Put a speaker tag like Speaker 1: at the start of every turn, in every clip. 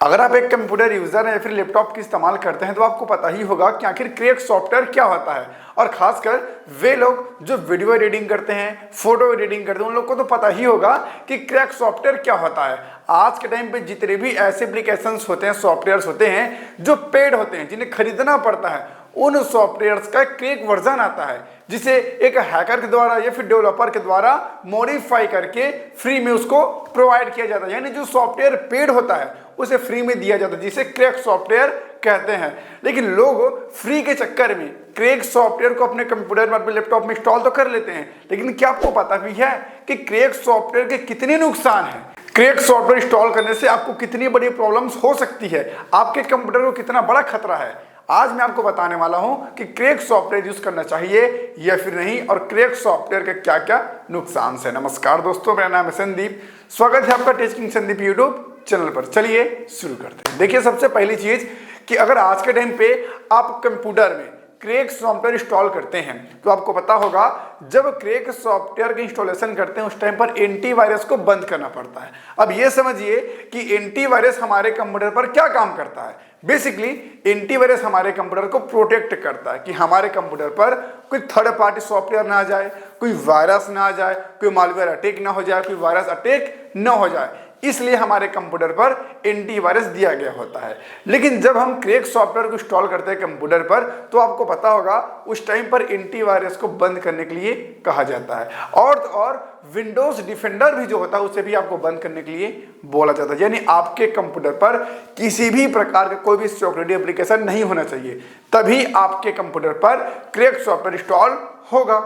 Speaker 1: अगर आप एक कंप्यूटर यूजर हैं या फिर लैपटॉप की इस्तेमाल करते हैं तो आपको पता ही होगा कि आखिर क्रैक सॉफ्टवेयर क्या होता है। और खासकर वे लोग जो वीडियो एडिटिंग करते हैं, फोटो एडिटिंग करते हैं, उन लोग को तो पता ही होगा कि क्रैक सॉफ्टवेयर क्या होता है। आज के टाइम पे जितने भी ऐसे एप्लीकेशंस होते हैं, सॉफ्टवेयर्स होते हैं जो पेड होते हैं, जिन्हें खरीदना पड़ता है, उन सॉफ्टवेयर्स का क्रैक वर्जन आता है जिसे एक हैकर के द्वारा या फिर डेवलपर के द्वारा मॉडिफाई करके फ्री में उसको प्रोवाइड किया जाता है। यानी जो सॉफ्टवेयर पेड होता है उसे फ्री में दिया जाता है, जिसे क्रैक सॉफ्टवेयर कहते हैं। लेकिन लोग फ्री के चक्कर में क्रैक सॉफ्टवेयर को अपने कंप्यूटर में, अपने लैपटॉप में इंस्टॉल तो कर लेते हैं, लेकिन क्या आपको पता भी है कि क्रैक सॉफ्टवेयर के कितने नुकसान हैं? क्रैक सॉफ्टवेयर इंस्टॉल करने से आपको कितनी बड़ी प्रॉब्लम्स हो सकती है, आपके कंप्यूटर को कितना बड़ा खतरा है, आज मैं आपको बताने वाला हूं कि क्रैक सॉफ्टवेयर यूज करना चाहिए या फिर नहीं, और क्रैक सॉफ्टवेयर के क्या क्या नुकसान है। नमस्कार दोस्तों, मेरा नाम है संदीप, स्वागत है आपका टेस्टिंग संदीप यूट्यूब चैनल पर। चलिए शुरू करते हैं। देखिए, सबसे पहली चीज कि अगर आज के टाइम पे आप कंप्यूटर में क्रैक सॉफ्टवेयर इंस्टॉल करते हैं तो आपको पता होगा जब क्रैक सॉफ्टवेयर का इंस्टॉलेशन करते हैं उस टाइम पर एंटीवायरस को बंद करना पड़ता है। अब ये समझिए कि एंटीवायरस हमारे कंप्यूटर पर क्या काम करता है। बेसिकली एंटीवायरस हमारे कंप्यूटर को प्रोटेक्ट करता है कि हमारे कंप्यूटर पर कोई थर्ड पार्टी सॉफ्टवेयर ना आ जाए, कोई वायरस ना आ जाए, कोई मालवेयर अटैक ना हो जाए, कोई वायरस अटैक ना हो जाए, इसलिए हमारे कंप्यूटर पर एंटीवायरस दिया गया होता है। लेकिन जब हम क्रैक सॉफ्टवेयर को इंस्टॉल करते हैं कंप्यूटर पर तो आपको पता होगा उस टाइम पर एंटीवायरस को बंद करने के लिए कहा जाता है। और विंडोज डिफेंडर भी जो होता है उसे भी आपको बंद करने के लिए बोला जाता है। यानी आपके कंप्यूटर पर किसी भी प्रकार का कोई भी सिक्योरिटी एप्लीकेशन नहीं होना चाहिए, तभी आपके कंप्यूटर पर क्रैक सॉफ्टवेयर इंस्टॉल होगा।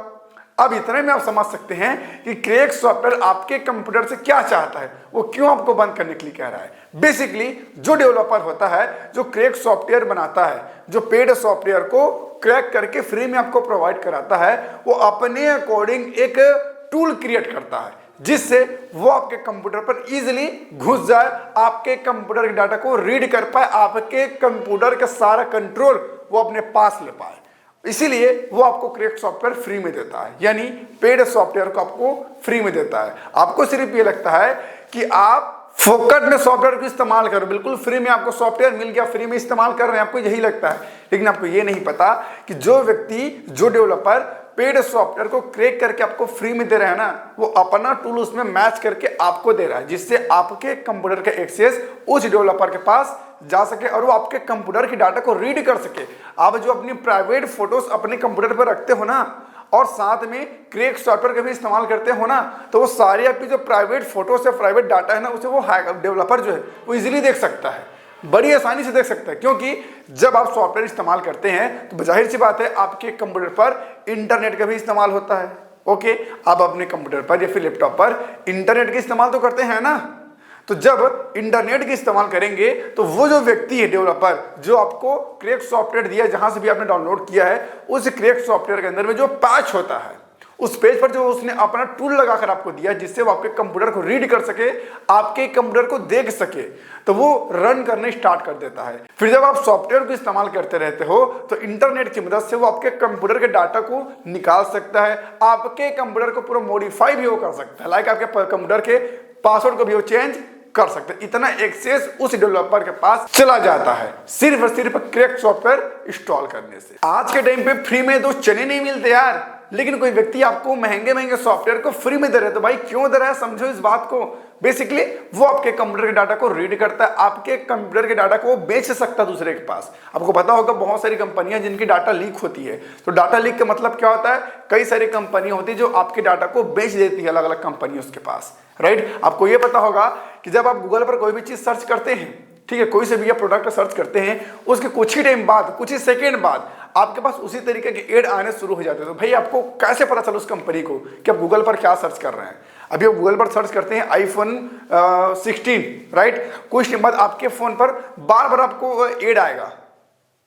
Speaker 1: अब इतने में आप समझ सकते हैं कि क्रैक सॉफ्टवेयर आपके कंप्यूटर से क्या चाहता है, वो क्यों आपको बंद करने के लिए कह रहा है। बेसिकली जो डेवलपर होता है, जो क्रैक सॉफ्टवेयर बनाता है, जो पेड सॉफ्टवेयर को क्रैक करके फ्री में आपको प्रोवाइड कराता है, वो अपने अकॉर्डिंग एक टूल क्रिएट करता है जिससे वो आपके कंप्यूटर पर इजीली घुस जाए, आपके कंप्यूटर के डाटा को रीड कर पाए, आपके कंप्यूटर का सारा कंट्रोल वो अपने पास ले पाए। इसीलिए वो आपको क्रैक सॉफ्टवेयर फ्री में देता है, यानी पेड सॉफ्टवेयर को आपको फ्री में देता है। आपको सिर्फ ये लगता है कि आप फोकट में सॉफ्टवेयर को इस्तेमाल करो, बिल्कुल फ्री में आपको सॉफ्टवेयर मिल गया, फ्री में इस्तेमाल कर रहे हैं, आपको यही लगता है। लेकिन आपको ये नहीं पता कि जो व्यक्ति, जो डेवलपर पेड सॉफ्टवेयर को क्रैक करके आपको फ्री में दे रहा है ना, वो अपना टूल उसमें मैच करके आपको दे रहा है, जिससे आपके कंप्यूटर का एक्सेस उस डेवलपर के पास जा सके और वो आपके कंप्यूटर की डाटा को रीड कर सके। आप जो अपनी प्राइवेट फोटोज अपने कंप्यूटर पर रखते हो ना, और साथ में क्रैक सॉफ्टवेयर का भी इस्तेमाल करते हो ना, तो वो सारी आपकी जो प्राइवेट फोटोज है, प्राइवेट डाटा है ना, उसे वो डेवलपर जो है वो इजीली देख सकता है, बड़ी आसानी से देख सकता है। क्योंकि जब आप सॉफ्टवेयर इस्तेमाल करते हैं तो जाहिर सी बात है आपके कंप्यूटर पर इंटरनेट का भी इस्तेमाल होता है। ओके, आप अपने कंप्यूटर पर या फिर लैपटॉप पर इंटरनेट का इस्तेमाल तो करते हैं ना। तो जब इंटरनेट का इस्तेमाल करेंगे तो वो जो व्यक्ति है, डेवलपर, जो आपको क्रैक सॉफ्टवेयर दिया, जहां से भी आपने डाउनलोड किया है, उस क्रैक सॉफ्टवेयर के अंदर में जो पैच होता है, उस पेज पर जो उसने अपना टूल लगाकर आपको दिया जिससे वो आपके कंप्यूटर को रीड कर सके, आपके कंप्यूटर को देख सके, तो वो रन करने स्टार्ट कर देता है। फिर जब आप सॉफ्टवेयर को इस्तेमाल करते रहते हो तो इंटरनेट की मदद से वो आपके कंप्यूटर के डाटा को निकाल सकता है, आपके कंप्यूटर को पूरा मॉडिफाई भी वो कर सकता है, लाइक आपके कंप्यूटर के पासवर्ड को भी वो चेंज कर सकते हैं। इतना एक्सेस उस डेवलपर के पास चला जाता है सिर्फ और सिर्फ क्रैक सॉफ्टवेयर इंस्टॉल करने से। आज के टाइम पे फ्री में तो चने नहीं मिलते यार, लेकिन कोई व्यक्ति आपको महंगे महंगे सॉफ्टवेयर को फ्री में दे रहे, तो भाई क्यों दे रहा है, समझो इस बात को। बेसिकली वो आपके कंप्यूटर के डाटा को रीड करता है, आपके कंप्यूटर के डाटा को बेच सकता है दूसरे के पास। आपको पता होगा बहुत सारी कंपनियां जिनकी डाटा लीक होती है, तो डाटा लीक का मतलब क्या होता है, कई सारी कंपनियां होती है जो आपके डाटा को बेच देती है अलग अलग कंपनियों के पास, राइट। आपको ये पता होगा कि जब आप गूगल पर कोई भी चीज सर्च करते हैं, ठीक है, कोई से भी आप प्रोडक्ट सर्च करते हैं, उसके कुछ ही टाइम बाद, कुछ ही सेकेंड बाद आपके पास उसी तरीके के एड आने शुरू हो जाते हैं। तो भाई आपको कैसे पता चला उस कंपनी को कि आप गूगल पर क्या सर्च कर रहे हैं। अभी आप गूगल पर सर्च करते हैं iPhone 16, राइट, कुछ टाइम बाद आपके फोन पर बार बार आपको एड आएगा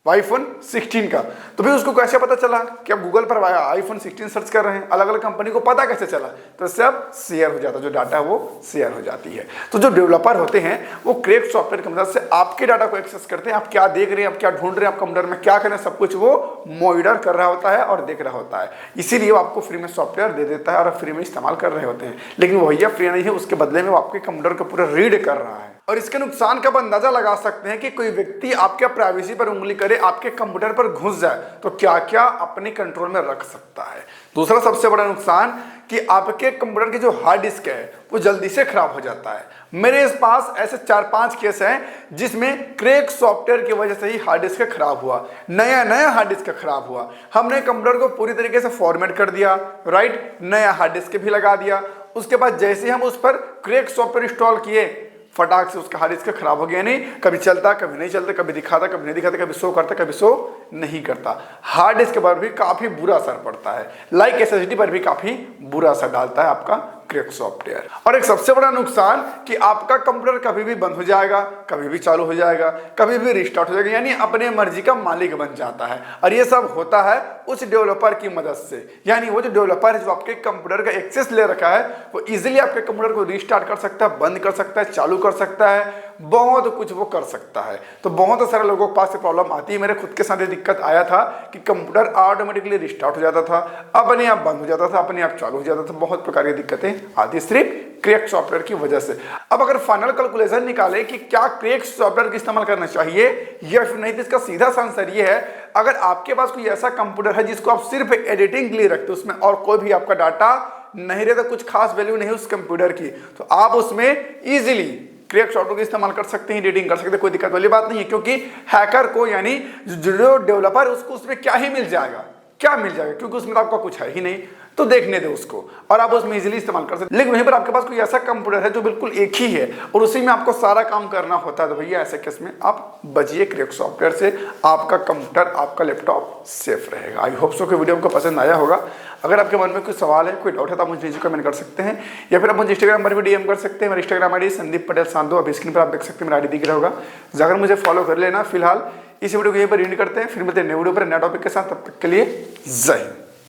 Speaker 1: iPhone 16 का, तो फिर उसको कैसे पता चला कि आप गूगल पर iPhone 16 सर्च कर रहे हैं, अलग अलग कंपनी को पता कैसे चला, तो इससे अब शेयर हो जाता है, जो डाटा है वो शेयर हो जाती है। तो जो डेवलपर होते हैं वो क्रैक सॉफ्टवेयर की मदद से आपके डाटा को एक्सेस करते हैं, आप क्या देख रहे हैं, आप क्या ढूंढ रहे हैं, आप कंप्यूटर में क्या कर रहे हैं, सब कुछ वो मॉनिटर कर रहा होता है और देख रहा होता है। इसीलिए वो आपको फ्री में सॉफ्टवेयर दे देता है और फ्री में इस्तेमाल कर रहे होते हैं। लेकिन वो भैया फ्री नहीं है, उसके बदले में वो आपके कंप्यूटर को पूरा रीड कर रहा है। और इसके नुकसान का आप अंदाजा लगा सकते हैं कि कोई व्यक्ति आपके प्राइवेसी पर उंगली करे, आपके कंप्यूटर पर घुस जाए तो क्या क्या अपने कंट्रोल में रख सकता है। दूसरा सबसे बड़ा नुकसान कि आपके कंप्यूटर की जो हार्ड डिस्क है वो जल्दी से खराब हो जाता है। मेरे पास ऐसे 4-5 केस हैं जिसमें क्रैक सॉफ्टवेयर की वजह से ही हार्ड डिस्क खराब हुआ, नया हार्ड डिस्क खराब हुआ। हमने कंप्यूटर को पूरी तरीके से फॉर्मेट कर दिया, राइट, नया हार्ड डिस्क भी लगा दिया। उसके बाद जैसे ही हम उस पर क्रैक सॉफ्टवेयर इंस्टॉल किए, फटाक से उसका हार्ड डिस्क खराब हो गया। नहीं, कभी चलता कभी नहीं चलता, कभी दिखाता कभी नहीं दिखाता, कभी शो करता कभी शो नहीं करता। हार्ड डिस्क पर भी काफी बुरा असर पड़ता है, लाइक एसएसडी पर भी काफी बुरा असर डालता है आपका क्रैक सॉफ्टवेयर। और एक सबसे बड़ा नुकसान कि आपका कंप्यूटर कभी भी बंद हो जाएगा, कभी भी चालू हो जाएगा, कभी भी रिस्टार्ट हो जाएगा, यानी अपने मर्जी का मालिक बन जाता है। और ये सब होता है उस डेवलपर की मदद से, यानी वो जो डेवलपर है जो आपके कंप्यूटर का एक्सेस ले रखा है वो इजीली आपके कंप्यूटर को रिस्टार्ट कर सकता है, बंद कर सकता है, चालू कर सकता है, बहुत कुछ वो कर सकता है। तो बहुत सारे लोगों के पास ये प्रॉब्लम आती है। मेरे खुद के साथ ये दिक्कत आया था कि कंप्यूटर ऑटोमेटिकली रिस्टार्ट हो जाता था, अपने आप बंद हो जाता था, अपने आप चालू हो जाता था, बहुत प्रकार की दिक्कतें आती सिर्फ क्रैक सॉफ्टवेयर की वजह से। अब अगर फाइनल कैलकुलेशन निकाले कि क्या क्रैक सॉफ्टवेयर का इस्तेमाल करना चाहिए या फिर नहीं, तो इसका सीधा आंसर ये है, अगर आपके पास कोई ऐसा कंप्यूटर है जिसको आप सिर्फ एडिटिंग के लिए रखते हो, उसमें और कोई भी आपका डाटा नहीं रहता, कुछ खास वैल्यू नहीं उस कंप्यूटर की, तो आप उसमें इजीली क्रैक सॉफ्टवेयर का इस्तेमाल कर सकते हैं, एडिटिंग कर सकते हैं, कोई दिक्कत वाली बात नहीं है। क्योंकि हैकर को, यानी जो डेवलपर है उसको उसमें क्या ही मिल जाएगा, क्या मिल जाएगा, क्योंकि उसमें तो आपका कुछ है ही नहीं, तो देखने दे उसको और आप उसमें इजीली इस्तेमाल कर सकते हैं। लेकिन वहीं पर आपके पास कोई ऐसा कंप्यूटर है जो बिल्कुल एक ही है और उसी में आपको सारा काम करना होता है, तो भैया ऐसे केस में आप बचिए क्रैक सॉफ्टवेयर से, आपका कंप्यूटर, आपका लैपटॉप सेफ रहेगा। आई होप सो कि वीडियो आपको पसंद आया होगा। अगर आपके मन में कोई सवाल है, कोई डाउट है तो आप मुझे नीचे कमेंट कर सकते हैं या फिर आप मुझे इंस्टाग्राम पर भी डीएम कर सकते हैं। मेरा इंस्टाग्राम आईडी संदीप पटेल सांधो, अभी स्क्रीन पर आप देख सकते हैं, मेरा आईडी दिख रहा होगा, जाकर मुझे फॉलो कर लेना। फिलहाल इस वीडियो को यहीं पर एंड करते हैं, फिर मिलते हैं नए वीडियो पर नए टॉपिक के साथ। तब तक के लिए जय हिंद।